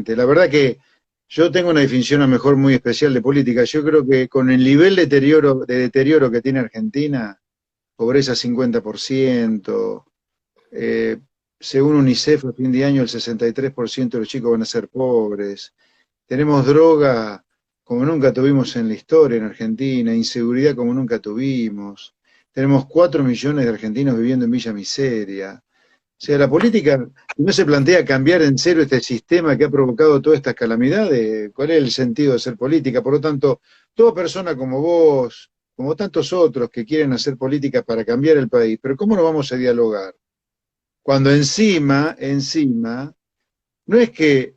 La verdad que yo tengo una definición a lo mejor muy especial de política. Yo creo que con el nivel de deterioro que tiene Argentina, pobreza 50%, eh, según UNICEF a fin de año el 63% de los chicos van a ser pobres. Tenemos droga como nunca tuvimos en la historia en Argentina, inseguridad como nunca tuvimos. Tenemos 4 millones de argentinos viviendo en Villa Miseria. O sea, la política no se plantea cambiar en serio este sistema que ha provocado todas estas calamidades. ¿Cuál es el sentido de hacer política? Por lo tanto, toda persona como vos, como tantos otros que quieren hacer política para cambiar el país, pero ¿cómo no vamos a dialogar? Cuando encima, no es que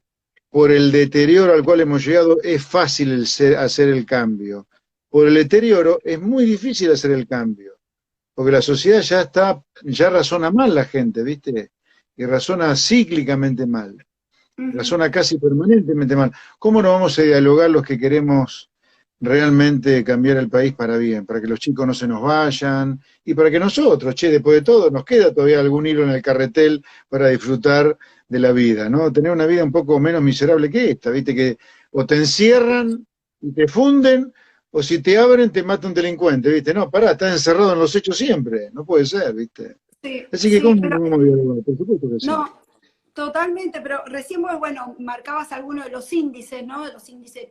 por el deterioro al cual hemos llegado es fácil hacer el cambio. Por el deterioro es muy difícil hacer el cambio. Porque la sociedad ya razona mal la gente, ¿viste? Y razona cíclicamente mal, Ujú. razona casi permanentemente mal. ¿Cómo no vamos a dialogar los que queremos realmente cambiar el país para bien? Para que los chicos no se nos vayan y para que nosotros, che, después de todo, nos queda todavía algún hilo en el carretel para disfrutar de la vida, ¿no? Tener una vida un poco menos miserable que esta, ¿viste? Que o te encierran y te funden, o si te abren te mata un delincuente, ¿viste? No, pará, estás encerrado en los hechos siempre, no puede ser, ¿viste? Sí, Así que, sí, ¿cómo no vamos a dialogar? Por supuesto que sí. no, totalmente, pero recién vos, bueno, marcabas algunos de los índices, ¿no? De los índices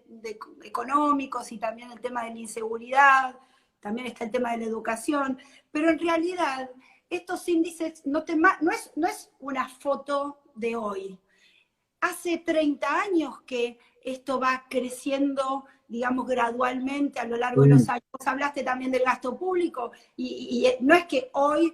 económicos y también el tema de la inseguridad, también está el tema de la educación, pero en realidad estos índices no es una foto de hoy. Hace 30 años que esto va creciendo, digamos, gradualmente a lo largo de los Sí, años. Vos hablaste también del gasto público y no es que hoy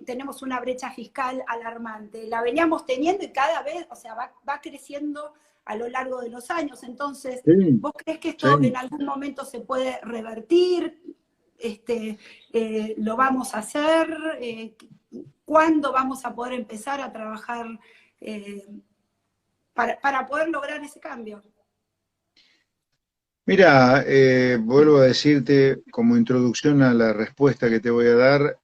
tenemos una brecha fiscal alarmante, la veníamos teniendo y cada vez, o sea, va creciendo a lo largo de los años. Entonces, sí, ¿vos crees que esto en sí. algún momento se puede revertir? ¿Lo vamos a hacer? ¿Cuándo vamos a poder empezar a trabajar eh, para poder lograr ese cambio? Mira, vuelvo a decirte como introducción a la respuesta que te voy a dar,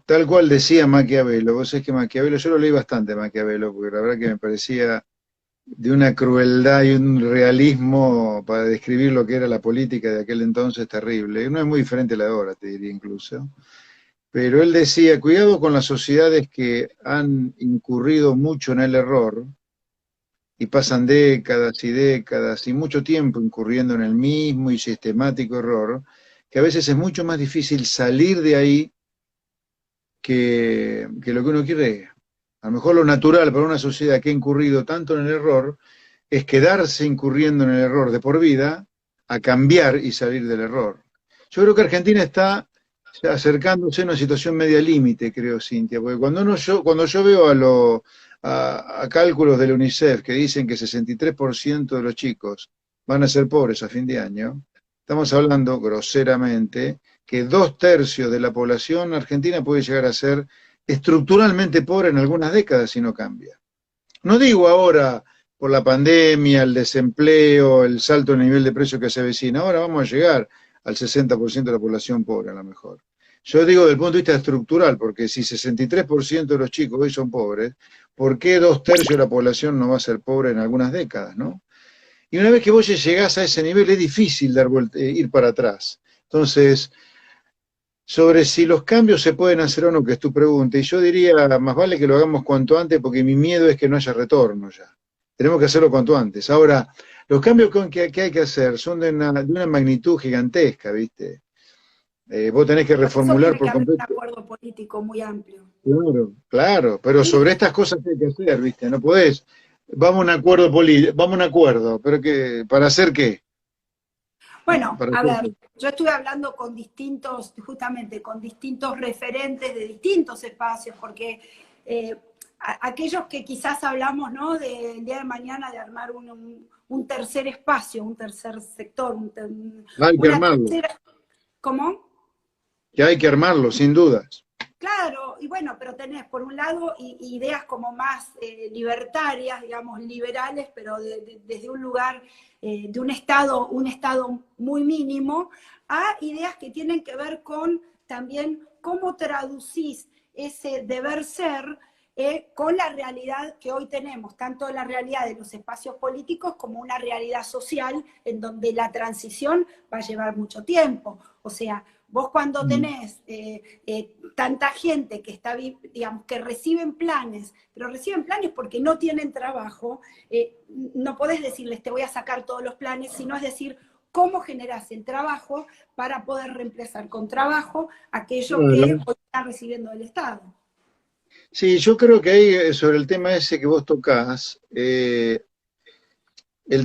tal cual decía Maquiavelo. Vos sabés que Maquiavelo, yo lo leí bastante Maquiavelo, porque la verdad que me parecía de una crueldad y un realismo para describir lo que era la política de aquel entonces terrible. No es muy diferente a la de ahora, te diría incluso. Pero él decía, cuidado con las sociedades que han incurrido mucho en el error y pasan décadas y décadas y mucho tiempo incurriendo en el mismo y sistemático error, que a veces es mucho más difícil salir de ahí que lo que uno quiere. A lo mejor lo natural para una sociedad que ha incurrido tanto en el error es quedarse incurriendo en el error de por vida a cambiar y salir del error. Yo creo que Argentina está acercándose a una situación media límite, creo, Cintia, porque cuando yo veo a cálculos del UNICEF que dicen que 63% de los chicos van a ser pobres a fin de año, estamos hablando groseramente que 2/3 de la población argentina puede llegar a ser estructuralmente pobre en algunas décadas si no cambia. No digo ahora por la pandemia, el desempleo, el salto en el nivel de precio que se avecina, ahora vamos a llegar al 60% de la población pobre a lo mejor. Yo digo desde el punto de vista estructural, porque si 63% de los chicos hoy son pobres, ¿por qué 2/3 de la población no va a ser pobre en algunas décadas, no? Y una vez que vos llegás a ese nivel es difícil ir para atrás. Entonces, sobre si los cambios se pueden hacer o no, que es tu pregunta, y yo diría, más vale que lo hagamos cuanto antes, porque mi miedo es que no haya retorno ya. Tenemos que hacerlo cuanto antes. Ahora, los cambios que hay que hacer son de una magnitud gigantesca, ¿viste? Vos tenés que Por eso reformular tiene que por haber un completo. acuerdo político muy amplio. Claro, claro, pero Y sobre estas cosas que hay que hacer, ¿viste? No podés, vamos a un acuerdo vamos a un acuerdo, pero que, ¿para hacer qué? ¿No? bueno, ¿Para a hacer ver, qué? yo estuve hablando con distintos, justamente con distintos referentes de distintos espacios, porque eh, aquellos que quizás hablamos, ¿no? Del día de mañana de armar un tercer espacio, un tercer sector, Hay que una armarlo, tercera, ¿cómo? que hay que armarlo, sin dudas. Claro, y bueno, pero tenés por un lado ideas como más libertarias, digamos, liberales, pero desde un lugar de un estado muy mínimo, a ideas que tienen que ver con también cómo traducís ese deber ser con la realidad que hoy tenemos, tanto la realidad de los espacios políticos como una realidad social en donde la transición va a llevar mucho tiempo. O sea, vos cuando tenés tanta gente que está, digamos, que reciben planes, pero reciben planes porque no tienen trabajo, no podés decirles te voy a sacar todos los planes, sino es decir, cómo generás el trabajo para poder reemplazar con trabajo aquello que hoy están recibiendo del Estado. Sí, yo creo que ahí, sobre el tema ese que vos tocás, el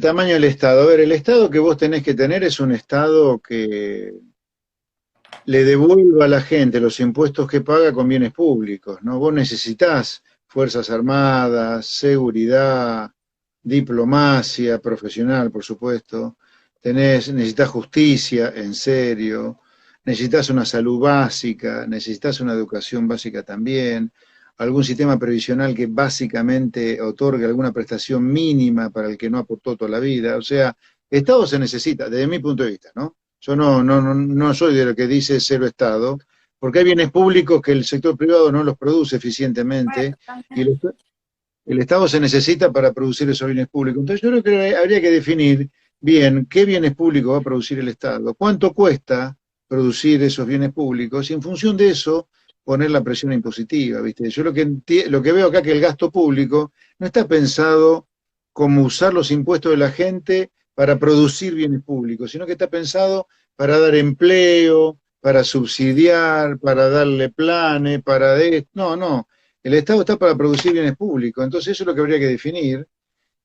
tamaño del Estado. A ver, el Estado que vos tenés que tener es un Estado que le devuelva a la gente los impuestos que paga con bienes públicos, ¿no? Vos necesitás Fuerzas Armadas, seguridad, diplomacia profesional, por supuesto. Necesitas justicia, en serio. Necesitas una salud básica, necesitas una educación básica también, algún sistema previsional que básicamente otorgue alguna prestación mínima para el que no aportó toda la vida. O sea, Estado se necesita, desde mi punto de vista, ¿no? Yo no soy de lo que dice cero Estado, porque hay bienes públicos que el sector privado no los produce eficientemente y el Estado se necesita para producir esos bienes públicos. Entonces yo creo que habría que definir bien qué bienes públicos va a producir el Estado, cuánto cuesta producir esos bienes públicos y en función de eso poner la presión impositiva, ¿viste? Yo lo que veo acá es que el gasto público no está pensado como usar los impuestos de la gente para producir bienes públicos, sino que está pensado para dar empleo, para subsidiar, para darle planes, para... No, el Estado está para producir bienes públicos, entonces eso es lo que habría que definir.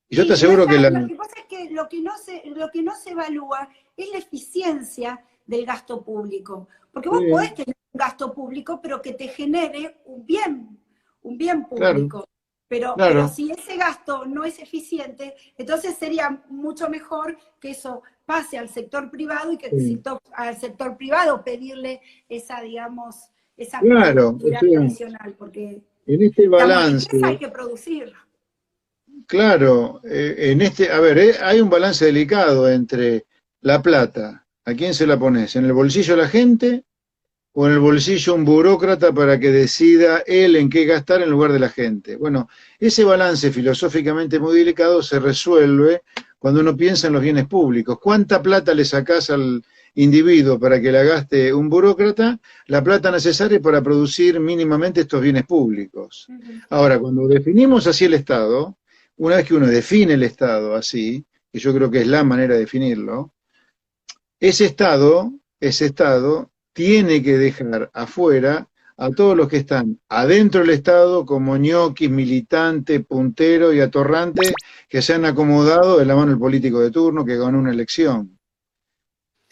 Y yo te aseguro que lo que pasa es que lo que no se evalúa es la eficiencia del gasto público. Porque vos podés tener un gasto público, pero que te genere un bien público. Claro, pero si ese gasto no es eficiente, entonces sería mucho mejor que eso pase al sector privado y que al sector privado pedirle esa, digamos, esa productividad tradicional. Porque en este balance hay que producir. Claro, a ver, hay un balance delicado entre la plata, ¿a quién se la pones? ¿En el bolsillo de la gente o en el bolsillo un burócrata para que decida él en qué gastar en lugar de la gente? Bueno, ese balance filosóficamente muy delicado se resuelve cuando uno piensa en los bienes públicos. ¿Cuánta plata le sacás al individuo para que la gaste un burócrata? La plata necesaria para producir mínimamente estos bienes públicos. Ahora, cuando definimos así el Estado, una vez que uno define el Estado así, que yo creo que es la manera de definirlo, ese Estado tiene que dejar afuera a todos los que están adentro del Estado como ñoquis, militantes, punteros y atorrantes que se han acomodado de la mano del político de turno que ganó una elección.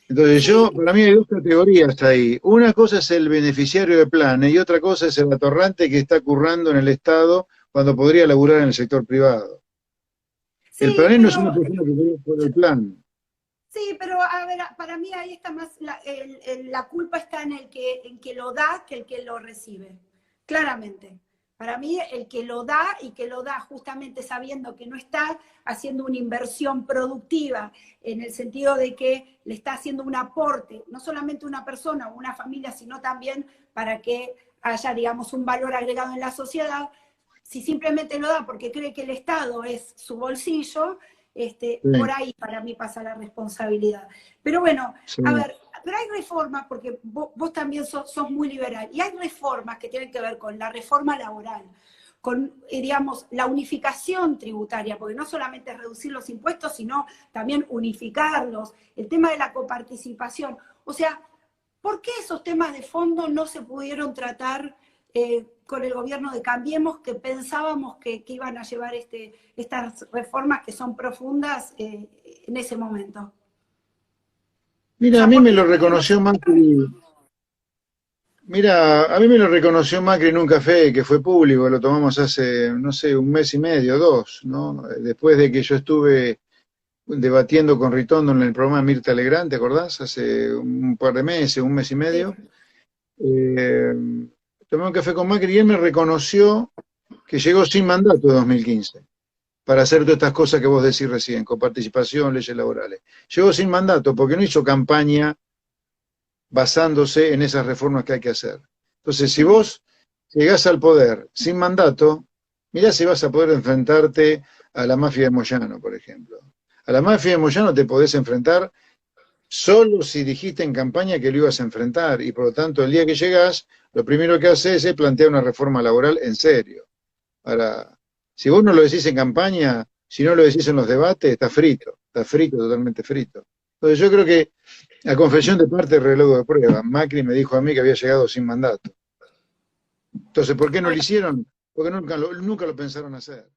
Entonces para mí hay dos categorías ahí. Una cosa es el beneficiario de planes y otra cosa es el atorrante que está currando en el Estado cuando podría laburar en el sector privado. El planero no es una persona que vive por el plan. Sí, pero a ver, para mí ahí está más, la culpa está en que lo da que el que lo recibe, claramente. Para mí el que lo da y que lo da justamente sabiendo que no está haciendo una inversión productiva en el sentido de que le está haciendo un aporte, no solamente a una persona o una familia, sino también para que haya, digamos, un valor agregado en la sociedad. Si simplemente lo da porque cree que el Estado es su bolsillo, por ahí para mí pasa la responsabilidad. Pero bueno, a ver, pero hay reformas, porque vos también sos muy liberal, y hay reformas que tienen que ver con la reforma laboral, con, digamos, la unificación tributaria, porque no solamente es reducir los impuestos, sino también unificarlos, el tema de la coparticipación. O sea, ¿por qué esos temas de fondo no se pudieron tratar con el gobierno de Cambiemos, que pensábamos que iban a llevar estas reformas que son profundas en ese momento? Mira, a mí me lo reconoció Macri. Mira, a mí me lo reconoció Macri en un café que fue público, lo tomamos hace, no sé, un mes y medio, dos, ¿no? Después de que yo estuve debatiendo con Ritondo en el programa Mirta Legrand, ¿te acordás? Hace un par de meses, un mes y medio. Tomé un café con Macri y él me reconoció que llegó sin mandato en 2015 para hacer todas estas cosas que vos decís recién, con participación, leyes laborales. Llegó sin mandato porque no hizo campaña basándose en esas reformas que hay que hacer. Entonces, si vos llegás al poder sin mandato, mirá si vas a poder enfrentarte a la mafia de Moyano, por ejemplo. A la mafia de Moyano te podés enfrentar solo si dijiste en campaña que lo ibas a enfrentar, y por lo tanto el día que llegás, lo primero que haces es plantear una reforma laboral en serio. Ahora, si vos no lo decís en campaña, si no lo decís en los debates, está frito, totalmente frito. Entonces yo creo que la confesión de parte es reloj de prueba. Macri me dijo a mí que había llegado sin mandato. Entonces, ¿por qué no lo Bueno, hicieron? Porque nunca lo pensaron hacer.